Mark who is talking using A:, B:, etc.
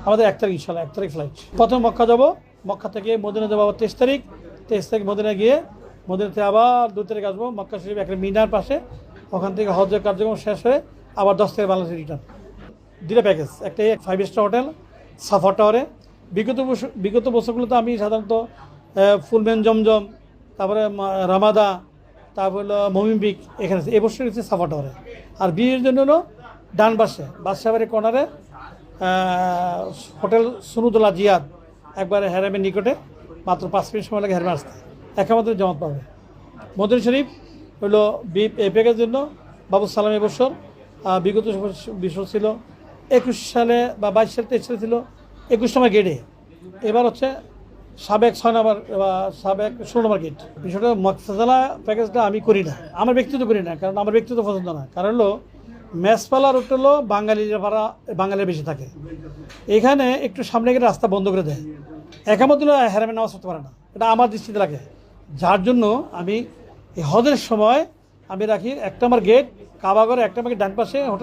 A: আমাদের 1 তারিখ ইনশাল্লাহ 1 তারিখ ফ্লাইট। প্রথমে মক্কা যাব, মক্কা থেকে মদিনা যাবো আবার 23 তারিখ, 23 তারিখ মদিনা গিয়ে মদিনাতে আবার 2 তারিখ আসবো মক্কা শরীফ একটা মিনার পাশে, ওখান থেকে হজের কার্যক্রম শেষ হয়ে আবার 10 তারিখ বাংলাদেশে রিটার্ন। 2টা প্যাকেজ, একটা 5 স্টার হোটেল সাফা টাওয়ারে। বিগত বছরগুলোতে আমি সাধারণত ফুলম্যান জমজম, তারপরে রামাদা, তারপর হলো মমিনবিক এখানে, এবছর হচ্ছে সাফা টাওয়ারে। আর বিয়ের জন্য হলো ডান পাশে বাদশাবাড়ির কর্নারে হোটেল সুনুদুল্লাহ জিয়াদ, একবারে হ্যারামের নিকটে, মাত্র 5 মিনিট সময় লাগে হ্যারামে আসতে, একামাত্র জমাত পাবে। মদিনা শরীফ হলো এই প্যাকেজের জন্য বাবু সালাম এবছর, বিগত বছর ছিল 21 সালে বা 22 সালে 23 সালে ছিল 21 নম্বর গেটে, এবার হচ্ছে সাবেক 6 নম্বর বা সাবেক 16 নম্বর গেট। বিষয়টা মকসাদালা প্যাকেজটা আমি করি না, আমার ব্যক্তিগত করি না, কারণ আমার ব্যক্তিগত পছন্দ না। কারণ হলো মেসপালা রুট হলো বাঙালিরা ভাড়া, বাঙালিরা বেশি থাকে, এখানে একটু সামনে গেলে রাস্তা বন্ধ করে দেয়, একামত হ্যারামে নামাজ পড়তে পারে না, এটা আমার দৃষ্টিতে লাগে। যার জন্য আমি এই হজের সময় আমি রাখি 1 নম্বর গেট কাবাগরের 1 নম্বর গেট ডান পাশে হোটেল